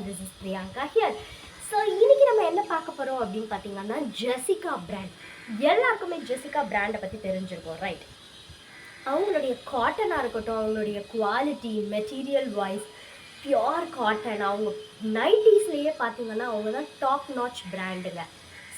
and this is Priyanka here. So இன்றைக்கி நம்ம என்ன பார்க்க போகிறோம் அப்படின்னு பார்த்தீங்கன்னா ஜெசிகா பிராண்ட். எல்லாருக்குமே ஜெசிகா பிராண்டை பற்றி தெரிஞ்சிருக்கோம், ரைட்? அவங்களுடைய காட்டனாக இருக்கட்டும், அவங்களுடைய quality, material wise pure cotton. அவங்க 90ஸ்லேயே பார்த்தீங்கன்னா அவங்க தான் டாப் நாச் பிராண்டுங்க.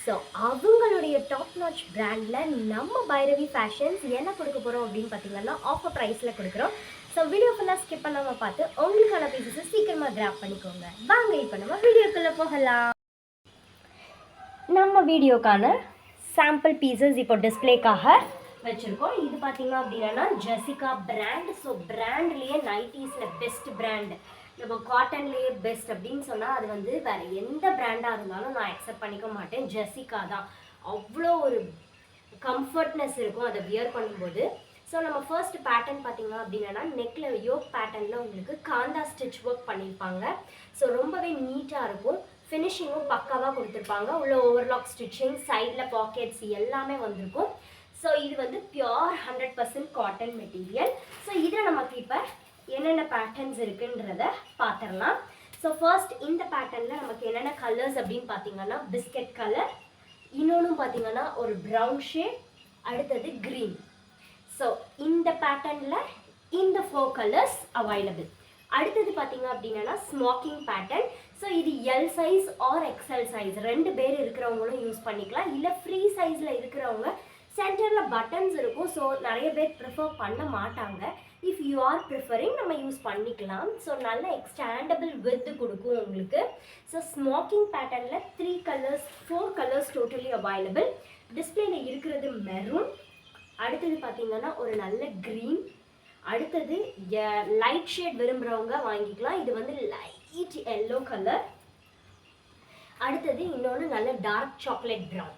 ஸோ அவங்களுடைய டாப் நாச் பிராண்டில் நம்ம பைரவி ஃபேஷன்ஸ் என்ன கொடுக்க போகிறோம் அப்படின்னு பார்த்தீங்கன்னா ஆஃபர் ப்ரைஸில் கொடுக்குறோம். ஸோ வீடியோ ஃபுல்லாக ஸ்கிப் பண்ணாமல் பார்த்து உங்களுக்கான பீசஸை சீக்கிரமாக கிராப் பண்ணிக்கோங்க. வாங்க இப்போ நம்ம வீடியோக்குள்ளே போகலாம். நம்ம வீடியோக்கான சாம்பிள் பீசஸ் இப்போ டிஸ்பிளேக்காக வச்சுருக்கோம். இது பார்த்தீங்க அப்படின்னா ஜெசிகா பிராண்ட். ஸோ பிராண்ட்லேயே 90ஸ்ல பெஸ்ட் பிராண்ட், நம்ம காட்டன்லேயே பெஸ்ட் அப்படின்னு சொன்னால் அது வந்து வேறு எந்த பிராண்டாக இருந்தாலும் நான் அக்செப்ட் பண்ணிக்க மாட்டேன். ஜெசிகா தான். அவ்வளோ ஒரு கம்ஃபர்ட்னஸ் இருக்கும் அதை வியர் பண்ணும்போது. ஸோ நம்ம ஃபர்ஸ்ட் பேட்டர்ன் பார்த்தீங்க அப்படின்னா நெக்கில் யோக் பேட்டர்னில் உங்களுக்கு காந்தா ஸ்டிச் ஒர்க் பண்ணியிருப்பாங்க. ஸோ ரொம்பவே நீட்டாக இருக்கும். ஃபினிஷிங்கும் பக்காவாக கொடுத்துருப்பாங்க. உள்ள ஓவர்லாக் ஸ்டிச்சிங், சைடில் பாக்கெட்ஸ் எல்லாமே வந்திருக்கும். ஸோ இது வந்து பியோர் 100% காட்டன் மெட்டீரியல். ஸோ இதில் நமக்கு இப்போ என்னென்ன பேட்டர்ன்ஸ் இருக்குன்றத பார்த்துடலாம். ஸோ ஃபர்ஸ்ட் இந்த பேட்டர்னில் நமக்கு என்னென்ன கலர்ஸ் அப்படின்னு பார்த்தீங்கன்னா பிஸ்கட் கலர், இன்னொன்று பார்த்தீங்கன்னா ஒரு ப்ரௌன் ஷேட், அடுத்தது க்ரீன். ஸோ இந்த பேட்டர்னில் இந்த 4 கலர்ஸ் அவைலபிள். அடுத்தது பார்த்தீங்க அப்படின்னா ஸ்மோக்கிங் பேட்டர்ன். ஸோ இது L size or XL size 2 பேர் இருக்கிறவங்களும் யூஸ் பண்ணிக்கலாம். இல்லை ஃப்ரீ சைஸில் இருக்கிறவங்க சென்டரில் பட்டன்ஸ் இருக்கும். ஸோ நிறைய பேர் ப்ரிஃபர் பண்ண மாட்டாங்க. இஃப் யூ ஆர் ப்ரிஃபரிங் நம்ம யூஸ் பண்ணிக்கலாம். ஸோ நல்ல எக்ஸ்டாண்டபிள் வித் கொடுக்கும் உங்களுக்கு. ஸோ ஸ்மோக்கிங் பேட்டர்னில் 3 கலர்ஸ் 4 கலர்ஸ் டோட்டலி அவைலபிள். டிஸ்பிளேல இருக்கிறது மெரூன், அடுத்தது பார்த்தீங்கன்னா ஒரு நல்ல க்ரீன், அடுத்தது லைட் ஷேட் விரும்புகிறவங்க வாங்கிக்கலாம். இது வந்து லைட் எல்லோ கலர், அடுத்தது இன்னொன்று நல்ல டார்க் சாக்லேட் ப்ரௌன்.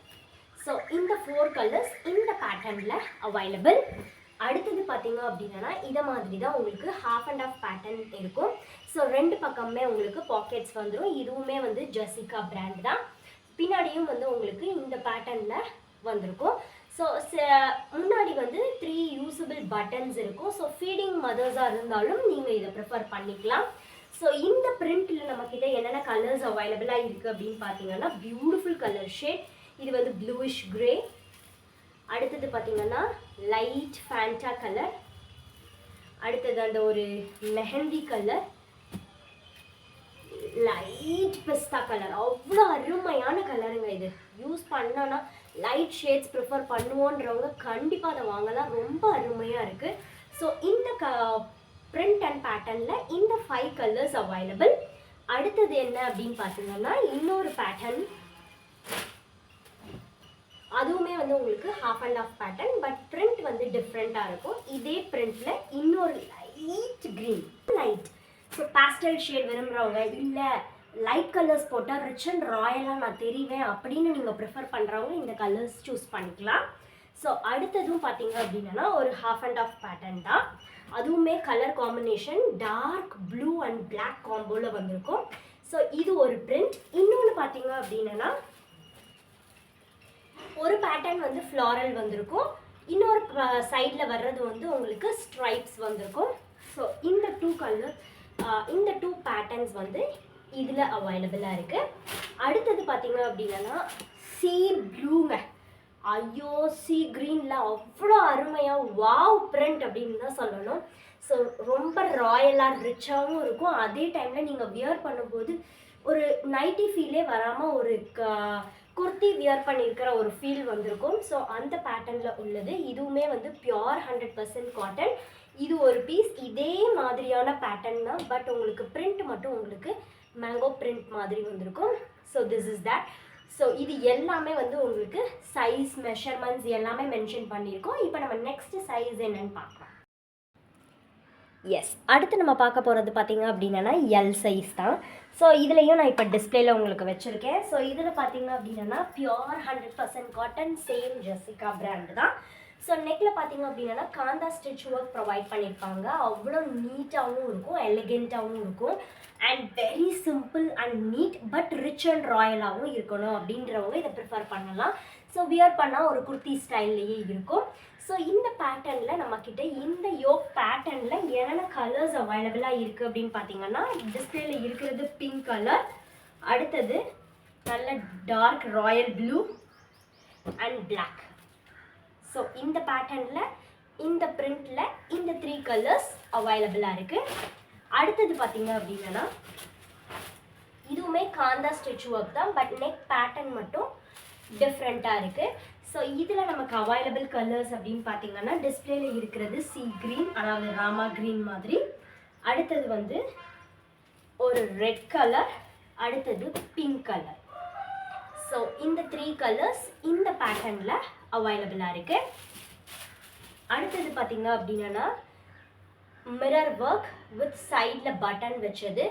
ஸோ இந்த 4 கலர்ஸ் இந்த பேட்டர்னில் அவைலபிள். அடுத்தது பார்த்தீங்க அப்படின்னா இதை மாதிரி தான் உங்களுக்கு ஹாஃப் அண்ட் ஆஃப் பேட்டர்ன் இருக்கும். ஸோ 2 பக்கமே உங்களுக்கு பாக்கெட்ஸ் வந்துடும். இதுவுமே வந்து ஜெசிகா பிராண்ட் தான். பின்னாடியும் வந்து உங்களுக்கு இந்த பேட்டர்னில் வந்திருக்கும். ஸோ முன்னாடி வந்து 3 யூஸபிள் பட்டன்ஸ் இருக்கும். ஸோ ஃபீடிங் மதர்ஸாக இருந்தாலும் நீங்கள் இதை ப்ரிஃபர் பண்ணிக்கலாம். ஸோ இந்த பிரிண்டில் நம்மக்கிட்ட என்னென்ன கலர்ஸ் அவைலபிளாக இருக்குது அப்படின்னு பார்த்தீங்கன்னா பியூட்டிஃபுல் கலர் ஷேட். இது வந்து ப்ளூயிஷ் கிரே, அடுத்தது பார்த்தீங்கன்னா லைட் ஃபேண்டா கலர், அடுத்தது அந்த ஒரு மெஹந்தி கலர், லைட் பிஸ்தா கலர். அவ்வளோ அருமையான கலருங்க. இது யூஸ் பண்ணோன்னா லைட் ஷேட்ஸ் ப்ரிஃபர் பண்ணுவோன்றவங்க கண்டிப்பாக அதை வாங்கலாம். ரொம்ப அருமையாக இருக்குது. ஸோ இந்த பிரிண்ட் அண்ட் பேட்டர்னில் இந்த 5 கலர்ஸ் அவைலபிள். அடுத்தது என்ன அப்படின்னு பார்த்தீங்கன்னா இன்னொரு பேட்டர்ன், அதுவுமே வந்து உங்களுக்கு half and half pattern, but print வந்து டிஃப்ரெண்ட்டாக இருக்கும். இதே பிரிண்டில் இன்னொரு light green, light. So pastel shade விரும்புகிறவங்க, இல்லை லைட் கலர்ஸ் போட்டால் ரிச் அண்ட் ராயலாக நான் தெரிவேன் அப்படின்னு நீங்கள் ப்ரிஃபர் பண்ணுறவங்க இந்த கலர்ஸ் சூஸ் பண்ணிக்கலாம். ஸோ அடுத்ததும் பார்த்தீங்க அப்படின்னா ஒரு ஹாஃப் அண்ட் ஆஃப் பேட்டர்ன் தான். அதுவுமே colour combination dark blue and black காம்போவில் வந்திருக்கும். ஸோ இது ஒரு பிரிண்ட். இன்னொன்று பார்த்தீங்க அப்படின்னா ஒரு பேட்டர்ன் வந்து ஃப்ளாரல் வந்திருக்கும், இன்னொரு சைடில் வர்றது வந்து உங்களுக்கு ஸ்ட்ரைப்ஸ் வந்திருக்கும். ஸோ இந்த 2 பேட்டர்ன்ஸ் வந்து இதில் அவைலபிளாக இருக்குது. அடுத்தது பார்த்தீங்க அப்படின்னா சீ ப்ளூங்க. ஐயோ, சீ க்ரீனில் அவ்வளோ அருமையாக வாவ் பிரிண்ட் அப்படின்னு தான் சொல்லணும். ஸோ ரொம்ப ராயலாக ரிச்சாகவும் இருக்கும். அதே டைமில் நீங்கள் வியர் பண்ணும்போது ஒரு நைட்டி ஃபீலே வராமல் ஒரு குர்த்தி வியர் பண்ணியிருக்கிற ஒரு ஃபீல் வந்திருக்கும். ஸோ அந்த பேட்டர்னில் உள்ளது. இதுவுமே வந்து பியோர் 100% காட்டன். இது ஒரு பீஸ் இதே மாதிரியான பேட்டர்ன் தான், பட் உங்களுக்கு பிரிண்ட் மட்டும் உங்களுக்கு மேங்கோ பிரிண்ட் மாதிரி வந்திருக்கும். So this is that. So இது எல்லாமே வந்து உங்களுக்கு சைஸ் மெஷர்மெண்ட்ஸ் எல்லாமே மென்ஷன் பண்ணியிருக்கோம். இப்போ நம்ம நெக்ஸ்ட் சைஸ் என்னன்னு பார்க்கலாம். எஸ், அடுத்து நம்ம பார்க்க போகிறது பார்த்தீங்க அப்படின்னா எல் சைஸ் தான். ஸோ இதுலேயும் நான் இப்போ டிஸ்பிளேல உங்களுக்கு வச்சுருக்கேன். ஸோ இதில் பார்த்தீங்க அப்படின்னா pure 100% cotton, same Jessica brand தான். ஸோ நெக்கில் பார்த்தீங்க அப்படின்னா காந்தா ஸ்டிச் ஒர்க் ப்ரொவைட் பண்ணியிருப்பாங்க. அவ்வளோ நீட்டாகவும் இருக்கும், எலிகெண்ட்டாகவும் இருக்கும், and very simple and neat, but rich and ராயலாகவும் இருக்கணும் அப்படின்றவங்க இதை ப்ரிஃபர் பண்ணலாம். ஸோ வியர் பண்ணால் ஒரு குர்த்தி ஸ்டைல்லையே இருக்கும். ஸோ இந்த பேட்டர்னில் நம்மக்கிட்ட இந்த யோக் பேட்டர்னில் என்னென்ன கலர்ஸ் அவைலபிளாக இருக்குது அப்படின்னு பார்த்தீங்கன்னா, டிஸ்பிளேல இருக்கிறது பிங்க் கலர், அடுத்தது நல்ல dark royal blue and black. So இந்த பேட்டர்னில் இந்த பிரிண்டில் இந்த 3 கலர்ஸ் அவைலபிளாக இருக்குது. அடுத்தது பார்த்தீங்க அப்படின்னா இதுவுமே காந்தா ஸ்டிச் ஒர்க் தான், பட் நெக் பேட்டர்ன் மட்டும் டிஃப்ரெண்ட்டாக இருக்குது. ஸோ இதில் நமக்கு அவைலபிள் கலர்ஸ் அப்படின்னு பார்த்தீங்கன்னா, டிஸ்பிளேல இருக்கிறது சி க்ரீன், அதாவது ராமா க்ரீன் மாதிரி, அடுத்தது வந்து ஒரு ரெட் கலர், அடுத்தது பிங்க் கலர். ஸோ இந்த 3 கலர்ஸ் இந்த பேட்டர்னில் அவைலபிளாக இருக்குது. அடுத்தது பார்த்தீங்க அப்படின்னா மிரர் ஒர்க் வித் சைடில் பட்டன் வச்சது,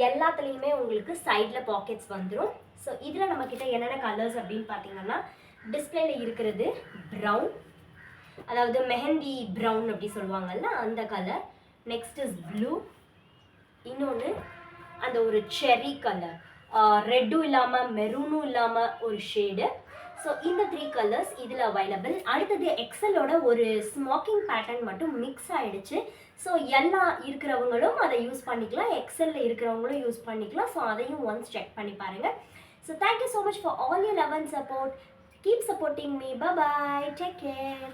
எல்லாத்துலேயுமே உங்களுக்கு சைடில் பாக்கெட்ஸ் வந்துடும். ஸோ இதில் நம்மக்கிட்ட என்னென்ன கலர்ஸ் அப்படின்னு பார்த்தீங்கன்னா, டிஸ்பிளேல இருக்கிறது ப்ரௌன், அதாவது மெஹந்தி ப்ரௌன் அப்படி சொல்லுவாங்கல்ல அந்த கலர், நெக்ஸ்ட் இஸ் ப்ளூ, இன்னொன்று அந்த ஒரு செர்ரி கலர், ரெட்டும் இல்லாமல் மெரூனும் இல்லாமல் ஒரு ஷேடு. ஸோ இந்த 3 கலர்ஸ் இதில் அவைலபிள். அடுத்தது எக்ஸலோட ஒரு ஸ்மோக்கிங் பேட்டர்ன் மட்டும் மிக்ஸ் ஆகிடுச்சு. ஸோ எல்லா இருக்கிறவங்களும் அதை யூஸ் பண்ணிக்கலாம், எக்ஸலில் இருக்கிறவங்களும் யூஸ் பண்ணிக்கலாம். ஸோ அதையும் ஒன்ஸ் செக் பண்ணி பாருங்கள். So thank you so much for all your love and support. Keep supporting me. Bye bye. Take care.